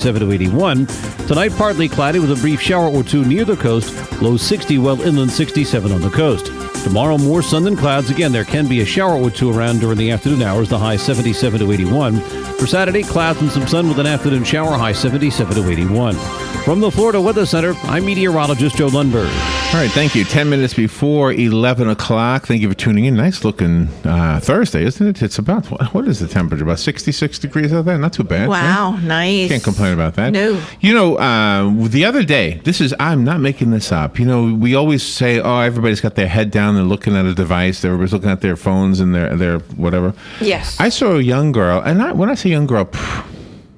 77 to 81. Tonight, partly cloudy with a brief shower or two near the coast. Low 60, while inland 67 on the coast. Tomorrow, more sun than clouds. Again, there can be a shower or two around during the afternoon hours. The high 77 to 81. For Saturday, clouds and some sun with an afternoon shower. High 77 to 81. From the Florida Weather Center, I'm meteorologist Joe Lundberg. All right, thank you. 10 minutes before 11 o'clock. Thank you for tuning in. Nice looking Thursday, isn't it? It's about, what is the temperature? About 66 degrees out there? Not too bad. Wow, right? Nice. Can't complain about that. No. You know, the other day, I'm not making this up. You know, we always say, oh, everybody's got their head down, they're looking at a device, everybody's looking at their phones and their whatever. Yes. I saw a young girl, and when I say young girl,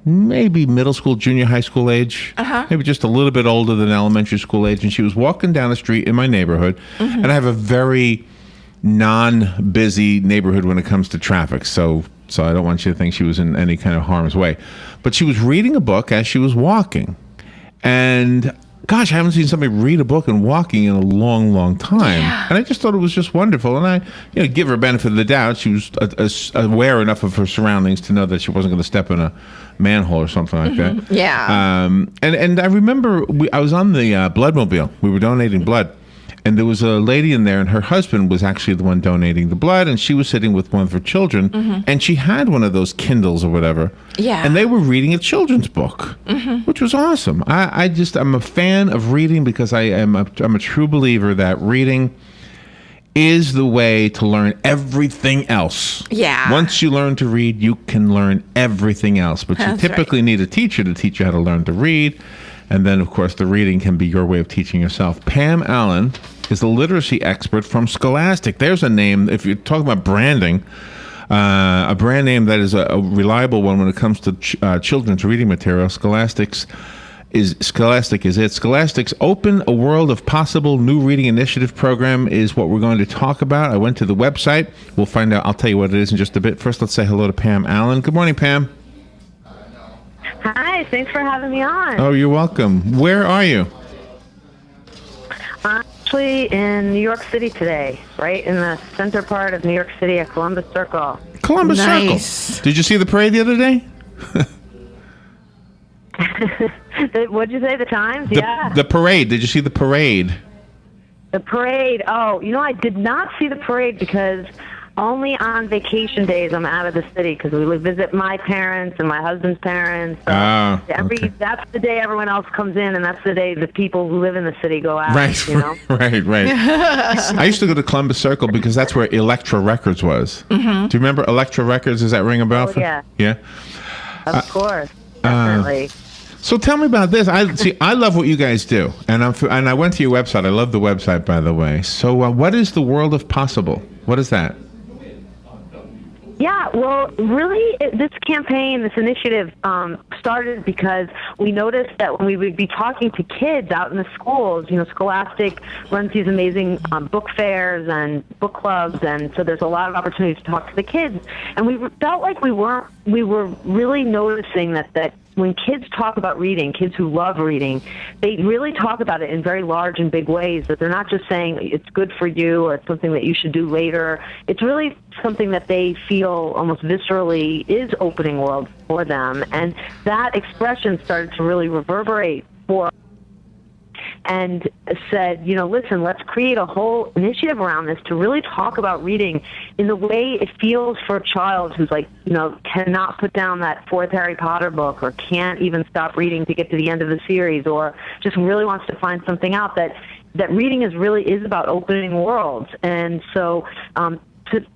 maybe middle school, junior high school age, maybe just a little bit older than elementary school age, and she was walking down the street in my neighborhood, and I have a very non-busy neighborhood when it comes to traffic, so I don't want you to think she was in any kind of harm's way. But she was reading a book as she was walking, and gosh, I haven't seen somebody read a book and walking in a long, long time. Yeah. And I just thought it was just wonderful. And I, give her benefit of the doubt. She was aware enough of her surroundings to know that she wasn't going to step in a manhole or something like that. Yeah. And I remember I was on the Bloodmobile. We were donating blood. And there was a lady in there, and her husband was actually the one donating the blood, and she was sitting with one of her children, and she had one of those Kindles or whatever. Yeah. And they were reading a children's book, which was awesome. I'm a fan of reading because I'm a true believer that reading is the way to learn everything else. Yeah. Once you learn to read, you can learn everything else. But you typically need a teacher to teach you how to learn to read. And then, of course, the reading can be your way of teaching yourself. Pam Allyn is the literacy expert from Scholastic. There's a name, if you're talking about branding, a brand name that is a reliable one when it comes to children's reading material. Scholastic is it. Scholastic's Open a World of Possible New Reading Initiative program is what we're going to talk about. I went to the website. We'll find out. I'll tell you what it is in just a bit. First, let's say hello to Pam Allyn. Good morning, Pam. Hi, thanks for having me on. Oh, you're welcome. Where are you? I'm actually in New York City today, right in the center part of New York City at Columbus Circle. Columbus Nice. Circle. Did you see the parade the other day? What'd you say, the Times? Yeah. The parade. Did you see the parade? The parade. Oh, I did not see the parade because only on vacation days I'm out of the city because we visit my parents and my husband's parents. So that's the day everyone else comes in, and that's the day the people who live in the city go out. Right, right. I used to go to Columbus Circle because that's where Elektra Records was. Do you remember Elektra Records? Does that ring a bell? Oh, yeah. Yeah? Of course. Definitely. So tell me about this. I love what you guys do, and I went to your website. I love the website, by the way. So what is the World of Possible? What is that? Yeah, well, really, this campaign, this initiative started because we noticed that when we would be talking to kids out in the schools, Scholastic runs these amazing book fairs and book clubs, and so there's a lot of opportunities to talk to the kids. And we felt like we were really noticing that when kids talk about reading, kids who love reading, they really talk about it in very large and big ways, that they're not just saying it's good for you or it's something that you should do later. It's really something that they feel almost viscerally is opening world for them. And that expression started to really reverberate for and said, listen, let's create a whole initiative around this to really talk about reading in the way it feels for a child who's cannot put down that fourth Harry Potter book or can't even stop reading to get to the end of the series or just really wants to find something out, that reading really is about opening worlds. And so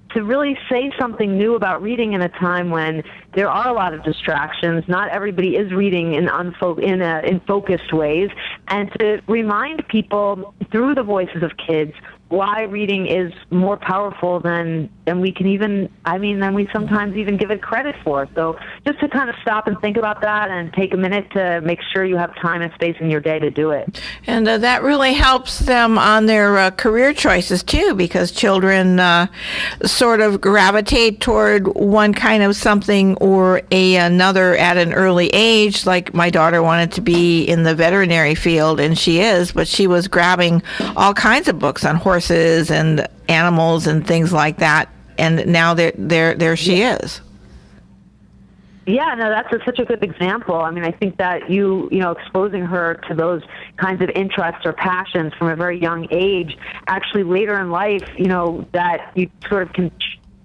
to really say something new about reading in a time when there are a lot of distractions, not everybody is reading in focused ways, and to remind people through the voices of kids why reading is more powerful than we can than we sometimes even give it credit for. So just to kind of stop and think about that and take a minute to make sure you have time and space in your day to do it. And that really helps them on their career choices too, because children sort of gravitate toward one kind of something or another at an early age. Like my daughter wanted to be in the veterinary field, and she is, but she was grabbing all kinds of books on horses and animals and things like that, and now there she is. Yeah, no, that's such a good example. I mean, I think that you know, exposing her to those kinds of interests or passions from a very young age, actually later in life, you know, that you sort of can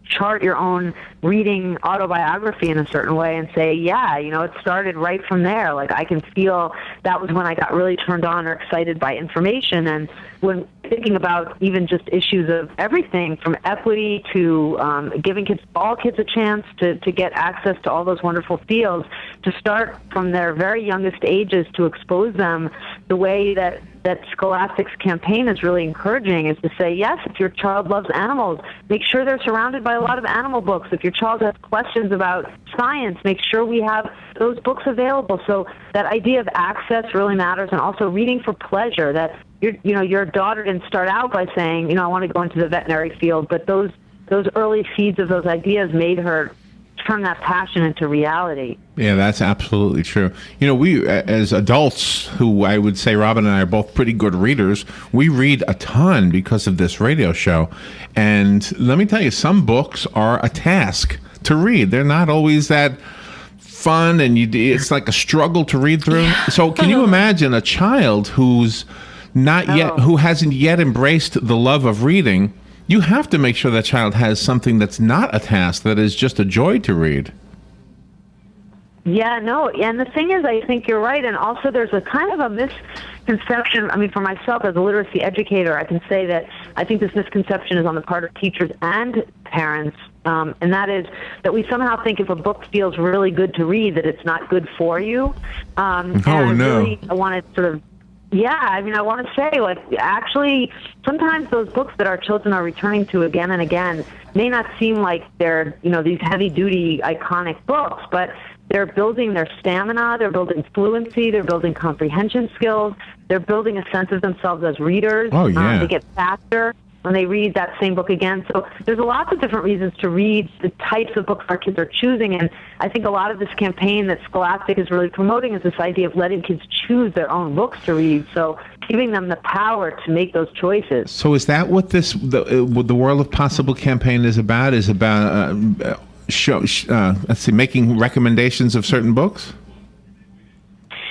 chart your own reading autobiography in a certain way and say, yeah, you know, it started right from there. Like, I can feel that was when I got really turned on or excited by information. And when thinking about even just issues of everything from equity to giving all kids a chance to get access to all those wonderful fields, to start from their very youngest ages to expose them, the way that Scholastic's campaign is really encouraging is to say, yes, if your child loves animals, make sure they're surrounded by a lot of animal books. If your child has questions about science, make sure we have those books available. So that idea of access really matters, and also reading for pleasure. That your daughter didn't start out by saying, you know, I want to go into the veterinary field, but those early seeds of those ideas made her turn that passion into reality. Yeah, that's absolutely true. You know, we as adults, who I would say Robin and I are both pretty good readers, we read a ton because of this radio show. And let me tell you, some books are a task to read. They're not always that fun, and it's like a struggle to read through. So can you imagine a child who's who hasn't yet embraced the love of reading? You have to make sure that child has something that's not a task, that is just a joy to read. Yeah, no, and the thing is, I think you're right, and also there's a kind of a misconception. I mean, for myself as a literacy educator, I can say that I think this misconception is on the part of teachers and parents, and that is that we somehow think if a book feels really good to read, that it's not good for you. Oh, no. I want to sort of I mean, I want to say, like, actually, sometimes those books that our children are returning to again and again may not seem like they're, you know, these heavy-duty, iconic books, but they're building their stamina, they're building fluency, they're building comprehension skills, they're building a sense of themselves as readers. Oh, yeah. They get faster when they read that same book again. So there's lots of different reasons to read the types of books our kids are choosing, and I think a lot of this campaign that Scholastic is really promoting is this idea of letting kids choose their own books to read, so giving them the power to make those choices. So is that what the World of Possible campaign is about? Is about making recommendations of certain books?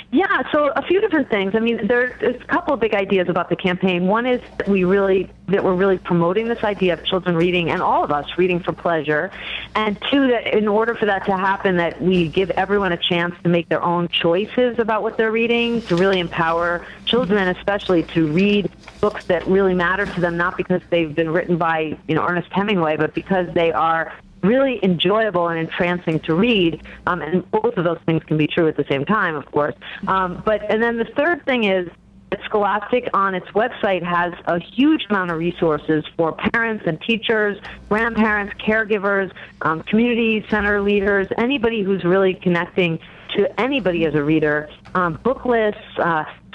Yeah, so a few different things. I mean, there's a couple of big ideas about the campaign. One is that we're really promoting this idea of children reading, and all of us reading for pleasure. And two, that in order for that to happen, that we give everyone a chance to make their own choices about what they're reading, to really empower children, especially to read books that really matter to them, not because they've been written by, you know, Ernest Hemingway, but because they are really enjoyable and entrancing to read, and both of those things can be true at the same time, of course. And then the third thing is that Scholastic on its website has a huge amount of resources for parents and teachers, grandparents, caregivers, community center leaders, anybody who's really connecting to anybody as a reader, book lists,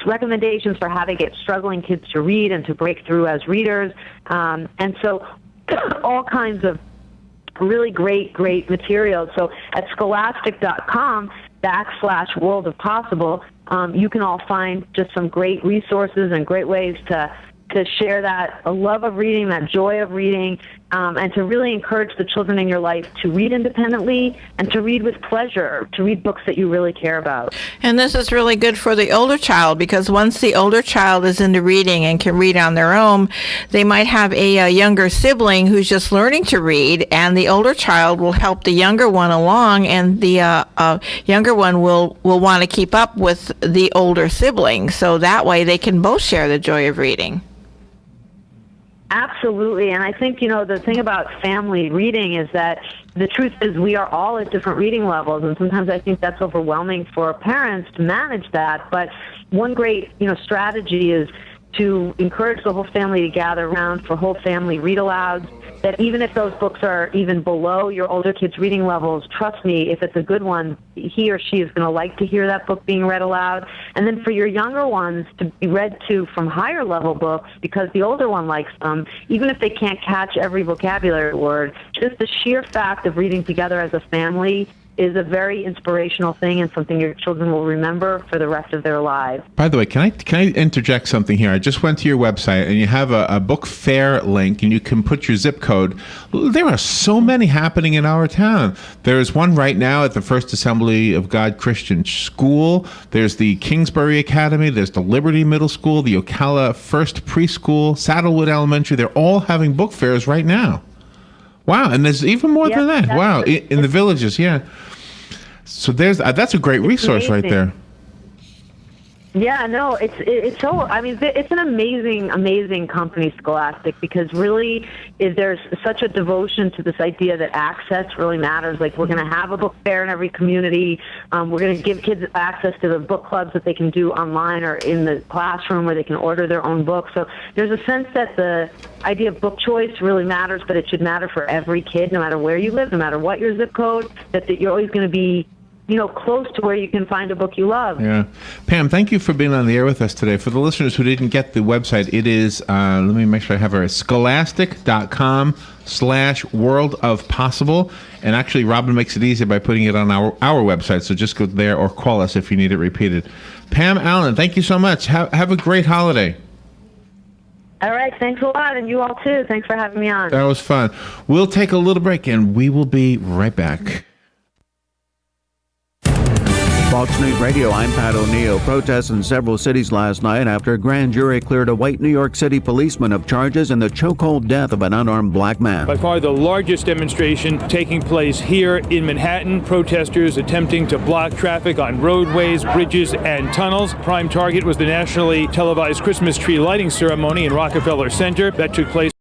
recommendations for how to get struggling kids to read and to break through as readers, and so all kinds of really great materials. So at scholastic.com/World of Possible, you can all find just some great resources and great ways to share that a love of reading, that joy of reading, and to really encourage the children in your life to read independently and to read with pleasure, to read books that you really care about. And this is really good for the older child, because once the older child is into reading and can read on their own, they might have a younger sibling who's just learning to read, and the older child will help the younger one along, and the younger one will want to keep up with the older sibling, so that way they can both share the joy of reading. Absolutely, and I think, you know, the thing about family reading is that the truth is we are all at different reading levels, and sometimes I think that's overwhelming for parents to manage that. But one great, you know, strategy is to encourage the whole family to gather around for whole family read-alouds, that even if those books are even below your older kids' reading levels, trust me, if it's a good one, he or she is going to like to hear that book being read aloud. And then for your younger ones to be read to from higher level books, because the older one likes them, even if they can't catch every vocabulary word, just the sheer fact of reading together as a family is a very inspirational thing and something your children will remember for the rest of their lives. By the way, can I interject something here? I just went to your website and you have a book fair link and you can put your zip code. There are so many happening in our town. There's one right now at the First Assembly of God Christian School. There's the Kingsbury Academy. There's the Liberty Middle School, the Ocala First Preschool, Saddlewood Elementary. They're all having book fairs right now. Wow, and there's even more than that. Wow, in the villages, yeah. So that's a great resource right there. Yeah, no, it's so. I mean, it's an amazing company, Scholastic, because really, there's such a devotion to this idea that access really matters. Like, we're going to have a book fair in every community. We're going to give kids access to the book clubs that they can do online or in the classroom where they can order their own books. So there's a sense that the idea of book choice really matters, but it should matter for every kid, no matter where you live, no matter what your zip code. That you're always going to be, close to where you can find a book you love. Yeah. Pam, thank you for being on the air with us today. For the listeners who didn't get the website, it is, let me make sure I have it, scholastic.com/world of possible. And actually, Robin makes it easy by putting it on our website. So just go there or call us if you need it repeated. Pam Allyn, thank you so much. Have a great holiday. All right. Thanks a lot. And you all, too. Thanks for having me on. That was fun. We'll take a little break, and we will be right back. Fox News Radio, I'm Pat O'Neill. Protests in several cities last night after a grand jury cleared a white New York City policeman of charges in the chokehold death of an unarmed black man. By far the largest demonstration taking place here in Manhattan. Protesters attempting to block traffic on roadways, bridges, and tunnels. Prime target was the nationally televised Christmas tree lighting ceremony in Rockefeller Center that took place